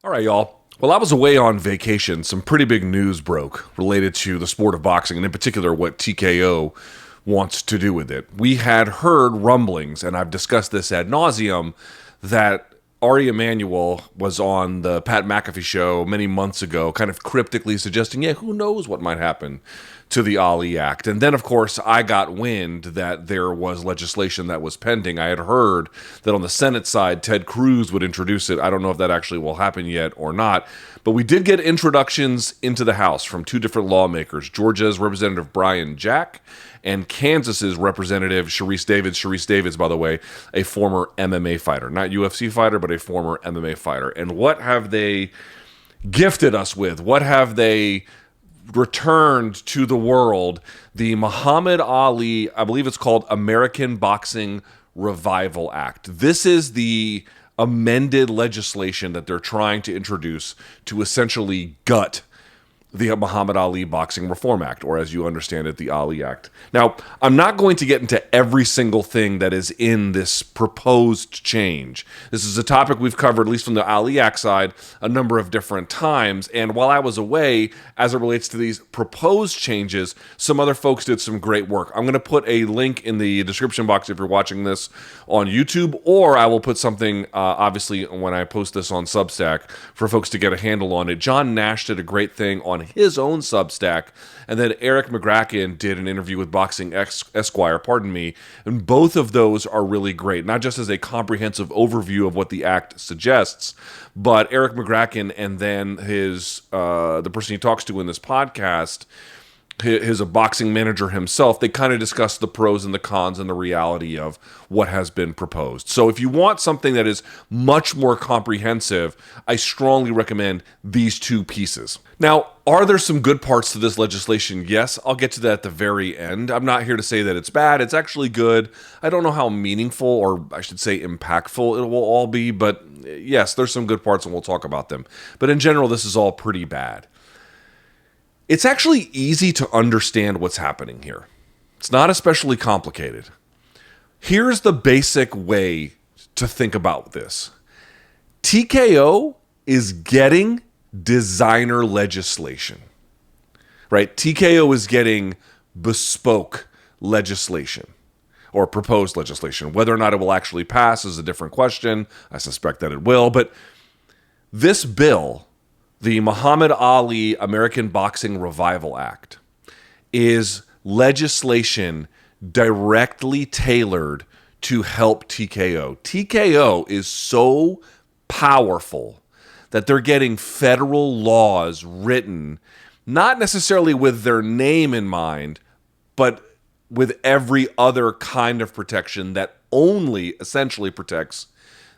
All right, y'all. While I was away on vacation, some pretty big news broke related to the sport of boxing, and in particular what TKO wants to do with it. We had heard rumblings, and I've discussed this ad nauseum, that Ariel Emanuel was on the Pat McAfee show many months ago, kind of cryptically suggesting, who knows what might happen to the Ali Act. And then, of course, I got wind that there was legislation that was pending. I had heard that on the Senate side, Ted Cruz would introduce it. I don't know if that actually will happen yet or not. But we did get introductions into the House from two different lawmakers, Georgia's Representative Brian Jack and Kansas's Representative Sharice Davids. Sharice Davids, by the way, a former MMA fighter. Not UFC fighter, but a former MMA fighter. And what have they gifted us with? What have they returned to the world? The Muhammad Ali, I believe it's called American Boxing Revival Act. This is the amended legislation that they're trying to introduce to essentially gut the Muhammad Ali Boxing Reform Act, or as you understand it, the Ali Act. Now, I'm not going to get into every single thing that is in this proposed change. This is a topic we've covered, at least from the Ali Act side, a number of different times. And while I was away, as it relates to these proposed changes, some other folks did some great work. I'm going to put a link in the description box if you're watching this on YouTube, or I will put something, obviously, when I post this on Substack for folks to get a handle on it. John Nash did a great thing on his own Substack, and then Eric McGracken did an interview with Boxing Esquire, and both of those are really great, not just as a comprehensive overview of what the act suggests, but Eric McGracken and then his the person he talks to in this podcast, his a boxing manager himself, they kind of discuss the pros and the cons and the reality of what has been proposed. So if you want something that is much more comprehensive, I strongly recommend these two pieces. Now, are there some good parts to this legislation? Yes, I'll get to that at the very end. I'm not here to say that it's bad. It's actually good. I don't know how meaningful, or I should say impactful, it will all be, but yes, there's some good parts and we'll talk about them. But in general, this is all pretty bad. It's actually easy to understand what's happening here. It's not especially complicated. Here's the basic way to think about this. TKO is getting designer legislation, right? TKO is getting bespoke legislation or proposed legislation. Whether or not it will actually pass is a different question. I suspect that it will, but this bill, the Muhammad Ali American Boxing Revival Act, is legislation directly tailored to help TKO. TKO is so powerful that they're getting federal laws written, not necessarily with their name in mind, but with every other kind of protection that only essentially protects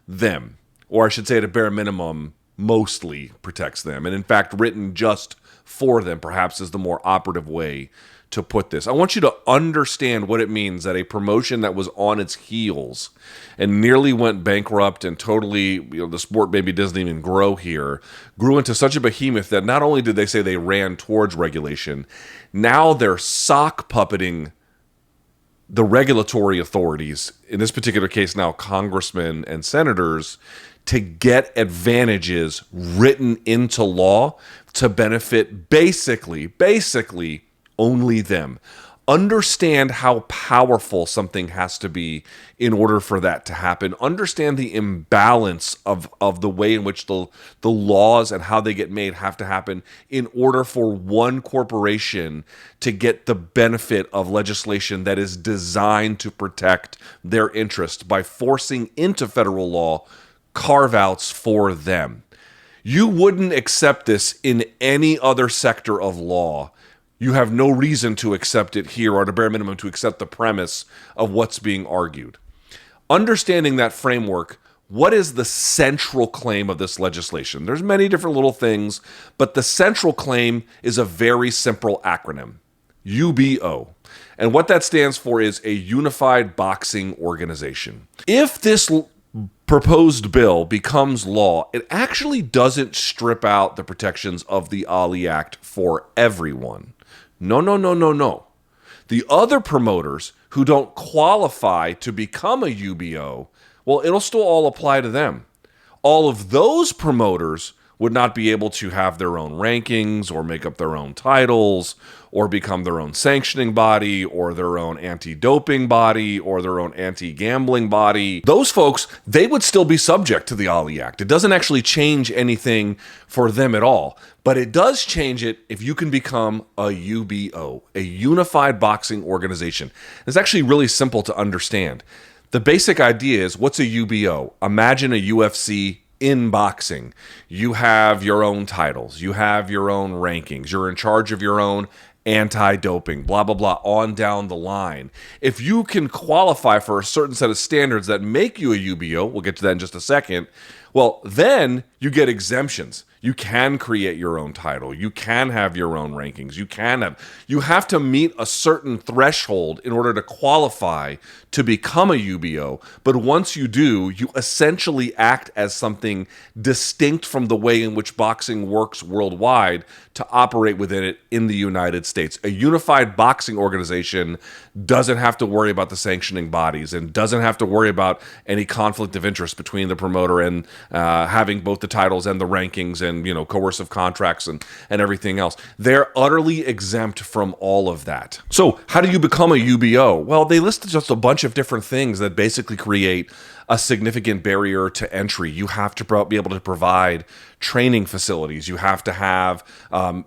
them. Or I should say at a bare minimum, mostly protects them, and in fact written just for them, perhaps is the more operative way to put this. I want you to understand what it means that a promotion that was on its heels and nearly went bankrupt and totally, the sport maybe doesn't even grow here, grew into such a behemoth that not only did they say they ran towards regulation, now they're sock puppeting the regulatory authorities, in this particular case now congressmen and senators, to get advantages written into law to benefit basically only them. Understand how powerful something has to be in order for that to happen. Understand the imbalance of the way in which the laws and how they get made have to happen in order for one corporation to get the benefit of legislation that is designed to protect their interest by forcing into federal law carve-outs for them. You wouldn't accept this in any other sector of law. You have no reason to accept it here, or at a bare minimum to accept the premise of what's being argued. Understanding that framework, what is the central claim of this legislation? There's many different little things, but the central claim is a very simple acronym, UBO. And what that stands for is a Unified Boxing Organization. If this proposed bill becomes law, it actually doesn't strip out the protections of the Ali Act for everyone. No. The other promoters who don't qualify to become a UBO, well, it'll still all apply to them. All of those promoters would not be able to have their own rankings or make up their own titles or become their own sanctioning body or their own anti-doping body or their own anti-gambling body. Those folks, they would still be subject to the Ali Act. It doesn't actually change anything for them at all, but it does change it if you can become a UBO, a Unified Boxing Organization. It's actually really simple to understand. The basic idea is, what's a UBO? Imagine a UFC in boxing. You have your own titles. You have your own rankings. You're in charge of your own anti-doping, blah, blah, blah, on down the line. If you can qualify for a certain set of standards that make you a UBO, we'll get to that in just a second, well, then you get exemptions. You can create your own title. You can have your own rankings. You have to meet a certain threshold in order to qualify to become a UBO. But once you do, you essentially act as something distinct from the way in which boxing works worldwide to operate within it in the United States. A unified boxing organization doesn't have to worry about the sanctioning bodies and doesn't have to worry about any conflict of interest between the promoter and having both the titles and the rankings and coercive contracts and everything else. They're utterly exempt from all of that. So how do you become a UBO? Well, they listed just a bunch of different things that basically create a significant barrier to entry. You have to be able to provide training facilities. You have to have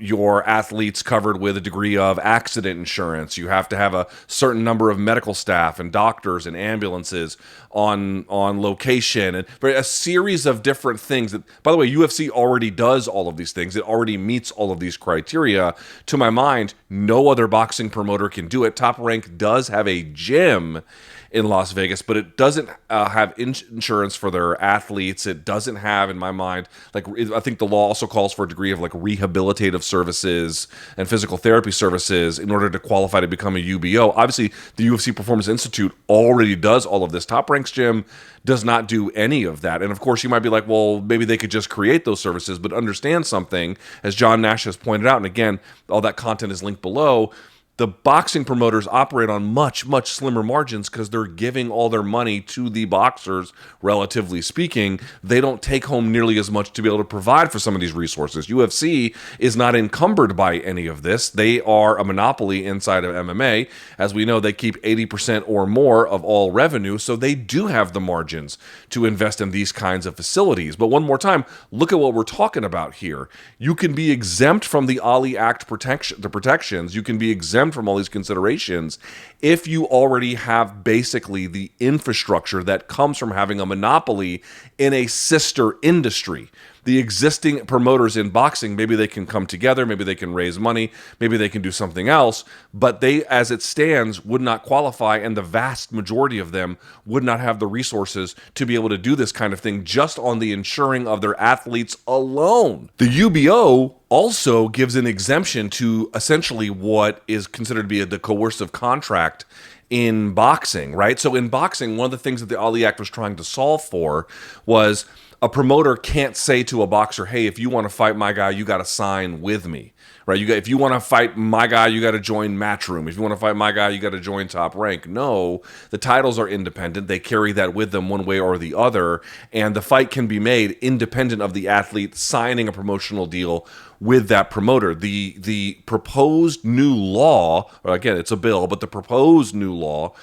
your athletes covered with a degree of accident insurance. You have to have a certain number of medical staff and doctors and ambulances on location, and a series of different things. That, by the way, UFC already does all of these things. It already meets all of these criteria. To my mind, no other boxing promoter can do it. Top Rank does have a gym in Las Vegas, but it doesn't have insurance for their athletes. It doesn't have, in my mind, I think the law also calls for a degree of rehabilitative services and physical therapy services in order to qualify to become a UBO. Obviously, the UFC Performance Institute already does all of this. Top Rank's gym does not do any of that. And of course, you might be like, well, maybe they could just create those services, but understand something, as John Nash has pointed out, and again, all that content is linked below. The boxing promoters operate on much, much slimmer margins because they're giving all their money to the boxers, relatively speaking. They don't take home nearly as much to be able to provide for some of these resources. UFC is not encumbered by any of this. They are a monopoly inside of MMA. As we know, they keep 80% or more of all revenue, so they do have the margins to invest in these kinds of facilities. But one more time, look at what we're talking about here. You can be exempt from the Ali Act protections. You can be exempt from all these considerations if you already have basically the infrastructure that comes from having a monopoly in a sister industry. The existing promoters in boxing, maybe they can come together, maybe they can raise money, maybe they can do something else, but they, as it stands, would not qualify, and the vast majority of them would not have the resources to be able to do this kind of thing just on the insuring of their athletes alone. The UBO also gives an exemption to essentially what is considered to be the coercive contract in boxing, right? So in boxing, one of the things that the Ali Act was trying to solve for was a promoter can't say to a boxer, hey, if you want to fight my guy, you got to sign with me, right? If you want to fight my guy, you got to join Matchroom. If you want to fight my guy, you got to join Top Rank. No, the titles are independent. They carry that with them one way or the other, and the fight can be made independent of the athlete signing a promotional deal with that promoter. The proposed new law, or again, it's a bill, but the proposed new law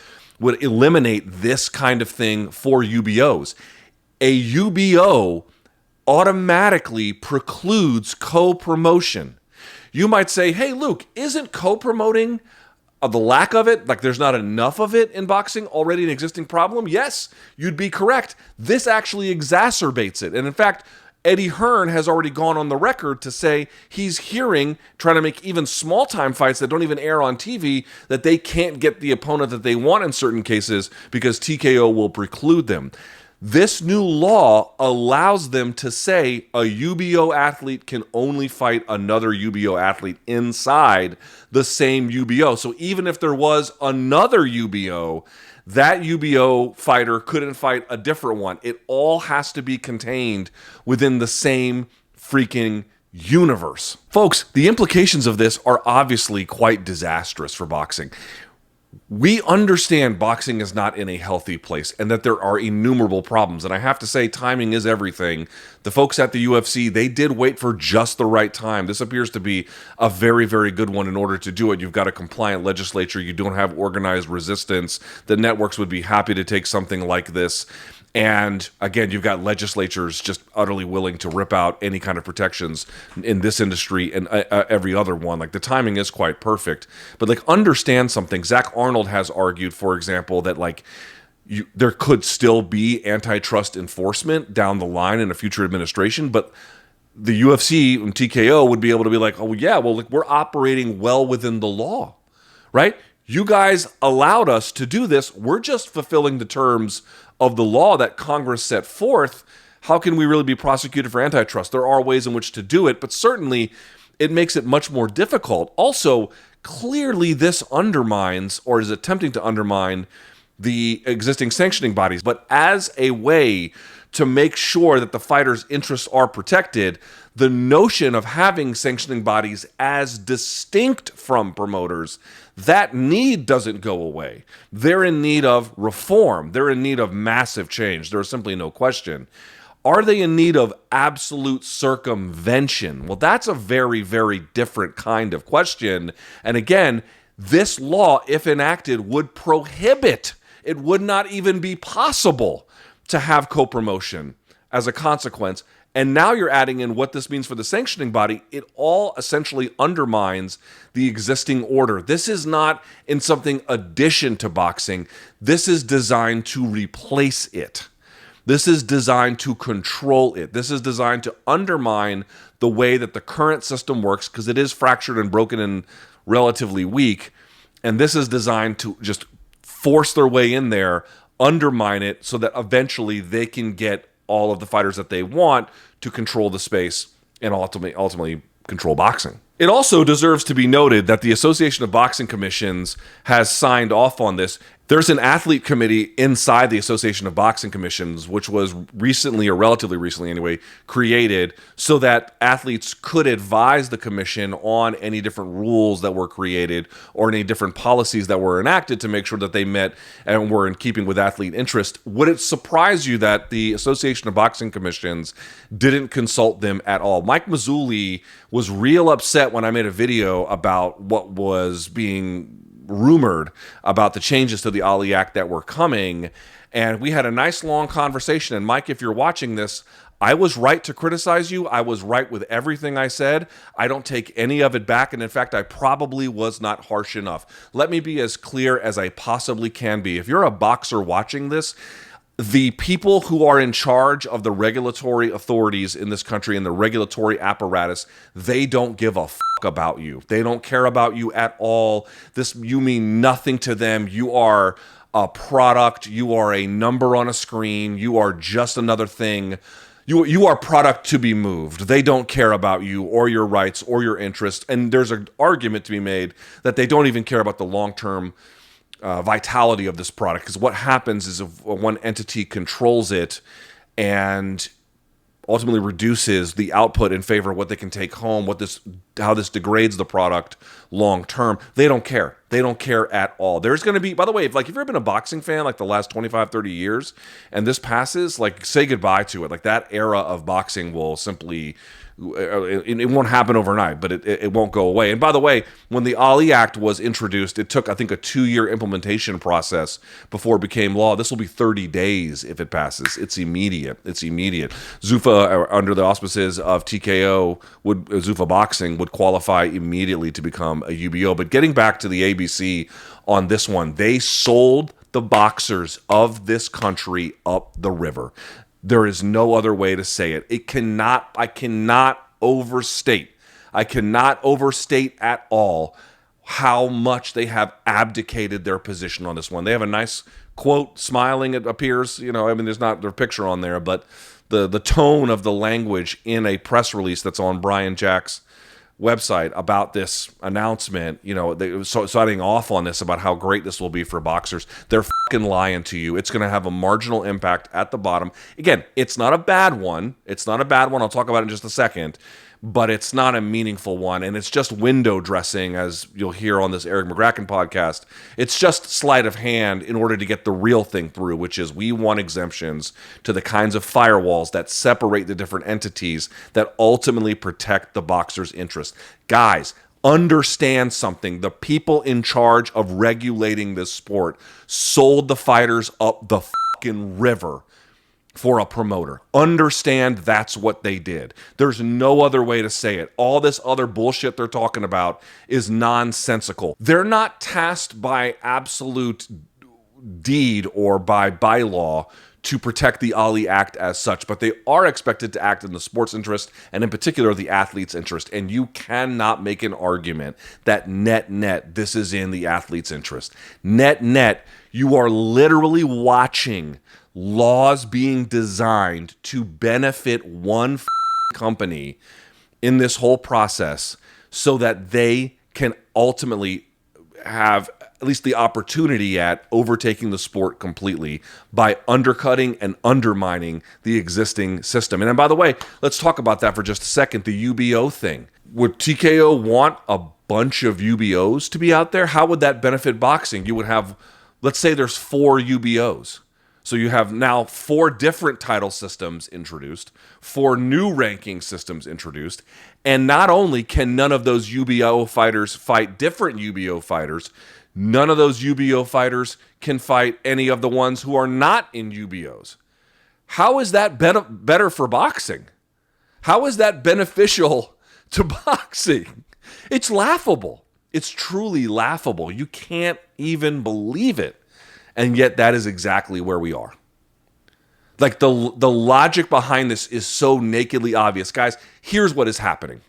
would eliminate this kind of thing for UBOs. A UBO automatically precludes co-promotion. You might say, hey, Luke, isn't co-promoting the lack of it, there's not enough of it in boxing, already an existing problem? Yes, you'd be correct. This actually exacerbates it. And in fact, Eddie Hearn has already gone on the record to say he's trying to make even small-time fights that don't even air on TV, that they can't get the opponent that they want in certain cases because TKO will preclude them. This new law allows them to say a UBO athlete can only fight another UBO athlete inside the same UBO. So even if there was another UBO, that UBO fighter couldn't fight a different one. It all has to be contained within the same freaking universe. Folks, the implications of this are obviously quite disastrous for boxing. We understand boxing is not in a healthy place and that there are innumerable problems. And I have to say, timing is everything. The folks at the UFC, they did wait for just the right time. This appears to be a very, very good one in order to do it. You've got a compliant legislature. You don't have organized resistance. The networks would be happy to take something like this. And again, you've got legislatures just utterly willing to rip out any kind of protections in this industry and every other one. Like, the timing is quite perfect. But like, understand something. Zach Arnold has argued, for example, that like there could still be antitrust enforcement down the line in a future administration, but the UFC and TKO would be able to be like, oh yeah, well, like, we're operating well within the law, right? You guys allowed us to do this. We're just fulfilling the terms of the law that Congress set forth. How can we really be prosecuted for antitrust? There are ways in which to do it, but certainly it makes it much more difficult. Also, clearly this undermines, or is attempting to undermine, the existing sanctioning bodies. But as a way to make sure that the fighters' interests are protected, the notion of having sanctioning bodies as distinct from promoters, that need doesn't go away. They're in need of reform. They're in need of massive change. There is simply no question. Are they in need of absolute circumvention? Well, that's a very, very different kind of question. And again, this law, if enacted, would prohibit. It would not even be possible to have co-promotion as a consequence. And now you're adding in what this means for the sanctioning body. It all essentially undermines the existing order. This is not in something addition to boxing. This is designed to replace it. This is designed to control it. This is designed to undermine the way that the current system works, because it is fractured and broken and relatively weak. And this is designed to just force their way in there, undermine it, so that eventually they can get all of the fighters that they want to control the space and ultimately control boxing. It also deserves to be noted that the Association of Boxing Commissions has signed off on this. There's an athlete committee inside the Association of Boxing Commissions, which was recently, or relatively recently anyway, created so that athletes could advise the commission on any different rules that were created or any different policies that were enacted to make sure that they met and were in keeping with athlete interest. Would it surprise you that the Association of Boxing Commissions didn't consult them at all? Mike Mazzulli was real upset when I made a video about what was being rumored about the changes to the Ali Act that were coming, and we had a nice long conversation. And Mike, if you're watching this, I was right to criticize you. I was right with everything I said. I don't take any of it back, and in fact, I probably was not harsh enough. Let me be as clear as I possibly can be. If you're a boxer watching this, the people who are in charge of the regulatory authorities in this country and the regulatory apparatus, they don't give a fuck about you. They don't care about you at all. You mean nothing to them. You are a product. You are a number on a screen. You are just another thing. You are product to be moved. They don't care about you or your rights or your interests. And there's an argument to be made that they don't even care about the long-term vitality of this product, because what happens is if one entity controls it and ultimately reduces the output in favor of what they can take home, how this degrades the product long term, they don't care. They don't care at all. There's going to be, by the way, if you've ever been a boxing fan like the last 25, 30 years and this passes, like, say goodbye to it. Like, that era of boxing will simply, it won't happen overnight, but it won't go away. And by the way, when the Ali Act was introduced, it took, I think, a 2-year implementation process before it became law. This will be 30 days if it passes. It's immediate. It's immediate. Zuffa, under the auspices of TKO, Zuffa Boxing, would qualify immediately to become a UBO. But getting back to the ABC on this one, they sold the boxers of this country up the river. There is no other way to say it. I cannot overstate at all how much they have abdicated their position on this one. They have a nice quote, smiling, it appears. There's not their picture on there, but the tone of the language in a press release that's on Brian Jack's website about this announcement, they were starting off on this about how great this will be for boxers. They're fucking lying to you. It's going to have a marginal impact at the bottom. Again, it's not a bad one. I'll talk about it in just a second. but it's not a meaningful one. And it's just window dressing, as you'll hear on this Eric McGracken podcast. It's just sleight of hand in order to get the real thing through, which is we want exemptions to the kinds of firewalls that separate the different entities that ultimately protect the boxer's interest. Guys, understand something. The people in charge of regulating this sport sold the fighters up the fucking river for a promoter. Understand that's what they did. There's no other way to say it. All this other bullshit they're talking about is nonsensical. They're not tasked by absolute deed or by bylaw to protect the Ali Act as such, but they are expected to act in the sport's interest and in particular the athlete's interest. And you cannot make an argument that net this is in the athlete's interest. Net you are literally watching laws being designed to benefit one company in this whole process so that they can ultimately have at least the opportunity at overtaking the sport completely by undercutting and undermining the existing system. And then, by the way, let's talk about that for just a second, the UBO thing. Would TKO want a bunch of UBOs to be out there? How would that benefit boxing? You would have, let's say there's 4 UBOs. So you have now 4 different title systems introduced, 4 new ranking systems introduced, and not only can none of those UBO fighters fight different UBO fighters, none of those UBO fighters can fight any of the ones who are not in UBOs. How is that better for boxing? How is that beneficial to boxing? It's laughable. It's truly laughable. You can't even believe it. And yet that is exactly where we are. Like the logic behind this is so nakedly obvious. Guys, here's what is happening.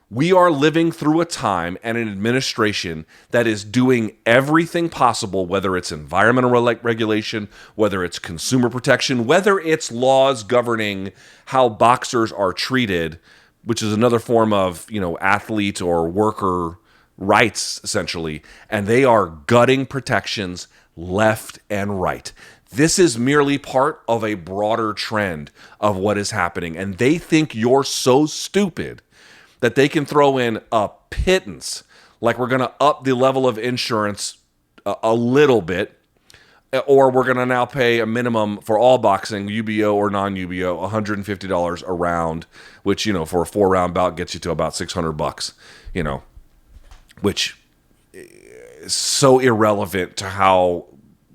We are living through a time and an administration that is doing everything possible, whether it's environmental regulation, whether it's consumer protection, whether it's laws governing how boxers are treated, which is another form of, athlete or worker rights, essentially. And they are gutting protections left and right. This is merely part of a broader trend of what is happening. And they think you're so stupid that they can throw in a pittance, like we're going to up the level of insurance a little bit, or we're going to now pay a minimum for all boxing, UBO or non-UBO, $150 a round, which, for a 4-round bout gets you to about $600, which so irrelevant to how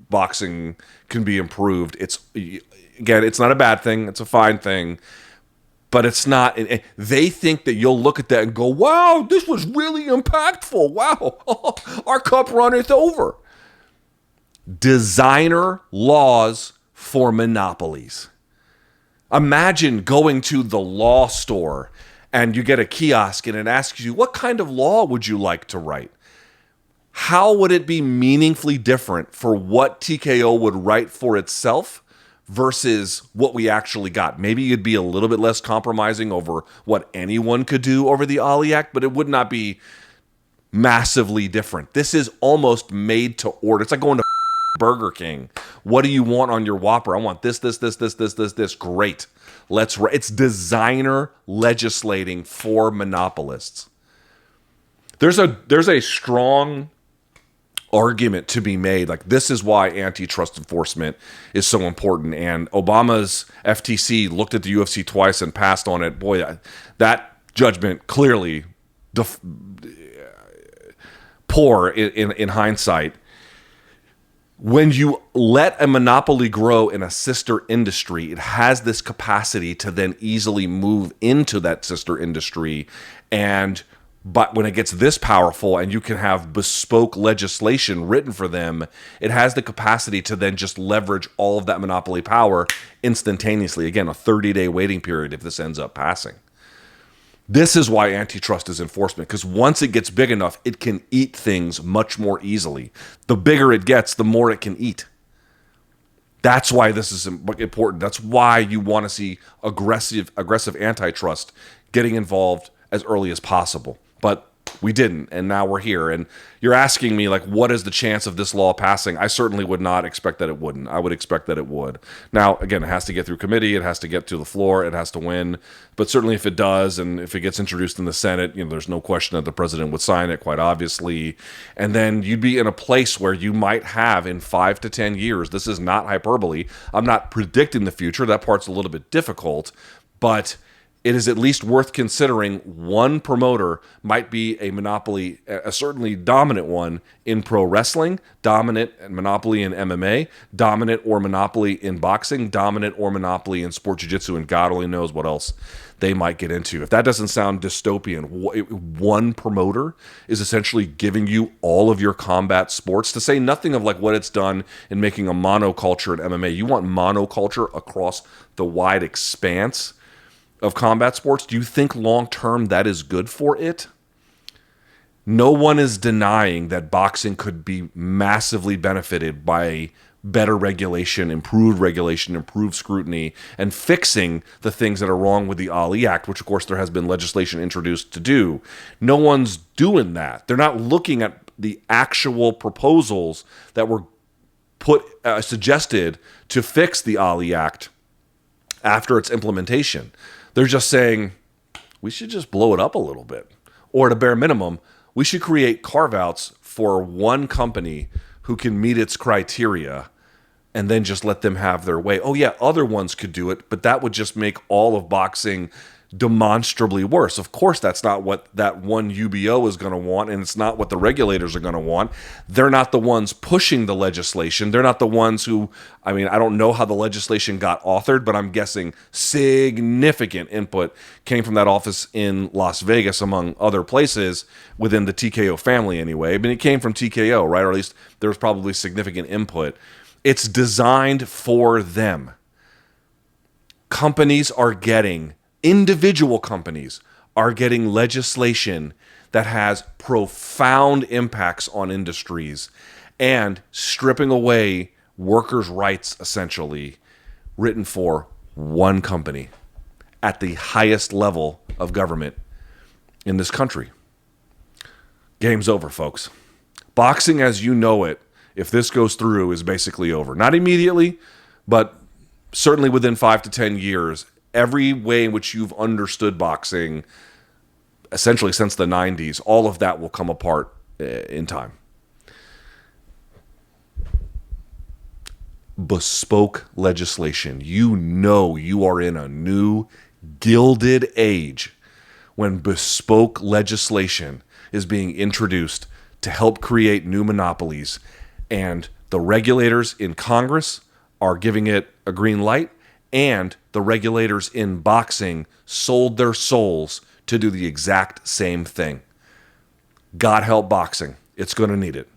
boxing can be improved. It's not a bad thing. It's a fine thing, but it's not. They think that you'll look at that and go, wow, this was really impactful. Wow, our cup runneth over. Designer laws for monopolies. Imagine going to the law store and you get a kiosk and it asks you, what kind of law would you like to write? How would it be meaningfully different for what TKO would write for itself versus what we actually got? Maybe it'd be a little bit less compromising over what anyone could do over the Ali Act, but it would not be massively different. This is almost made to order. It's like going to Burger King. What do you want on your Whopper? I want this. Great. It's designer legislating for monopolists. There's a strong argument to be made. Like, this is why antitrust enforcement is so important. And Obama's FTC looked at the UFC twice and passed on it. Boy, that judgment clearly poor in hindsight. When you let a monopoly grow in a sister industry, it has this capacity to then easily move into that sister industry. But when it gets this powerful and you can have bespoke legislation written for them, it has the capacity to then just leverage all of that monopoly power instantaneously. Again, a 30-day waiting period if this ends up passing. This is why antitrust is enforcement, because once it gets big enough, it can eat things much more easily. The bigger it gets, the more it can eat. That's why this is important. That's why you want to see aggressive antitrust getting involved as early as possible. But We didn't, and now we're here. And you're asking me, like, what is the chance of this law passing? I certainly would not expect that it wouldn't. I would expect that it would. Now, again, it has to get through committee. It has to get to the floor. It has to win. But certainly if it does, and if it gets introduced in the Senate, there's no question that the president would sign it, quite obviously. And then you'd be in a place where you might have, in 5 to 10 years, this is not hyperbole. I'm not predicting the future. That part's a little bit difficult. But it is at least worth considering one promoter might be a monopoly, a certainly dominant one in pro wrestling, dominant and monopoly in MMA, dominant or monopoly in boxing, dominant or monopoly in sport jiu-jitsu, and God only knows what else they might get into. If that doesn't sound dystopian, one promoter is essentially giving you all of your combat sports, to say nothing of like what it's done in making a monoculture in MMA. You want monoculture across the wide expanse of combat sports. Do you think long-term that is good for it? No one is denying that boxing could be massively benefited by better regulation, improved scrutiny, and fixing the things that are wrong with the Ali Act, which of course there has been legislation introduced to do. No one's doing that. They're not looking at the actual proposals that were suggested to fix the Ali Act after its implementation. They're just saying, we should just blow it up a little bit. Or at a bare minimum, we should create carve-outs for one company who can meet its criteria and then just let them have their way. Oh yeah, other ones could do it, but that would just make all of boxing demonstrably worse. Of course, that's not what that one UBO is going to want, and it's not what the regulators are going to want. They're not the ones pushing the legislation. They're not the ones who, I don't know how the legislation got authored, but I'm guessing significant input came from that office in Las Vegas, among other places within the TKO family anyway. It came from TKO, right? Or at least there was probably significant input. It's designed for them. Individual companies are getting legislation that has profound impacts on industries and stripping away workers' rights, essentially, written for one company at the highest level of government in this country. Game's over, folks. Boxing as you know it, if this goes through, is basically over. Not immediately, but certainly within 5 to 10 years. Every way in which you've understood boxing, essentially since the 90s, all of that will come apart in time. Bespoke legislation. You know you are in a new gilded age when bespoke legislation is being introduced to help create new monopolies, and the regulators in Congress are giving it a green light, and the regulators in boxing sold their souls to do the exact same thing. God help boxing. It's going to need it.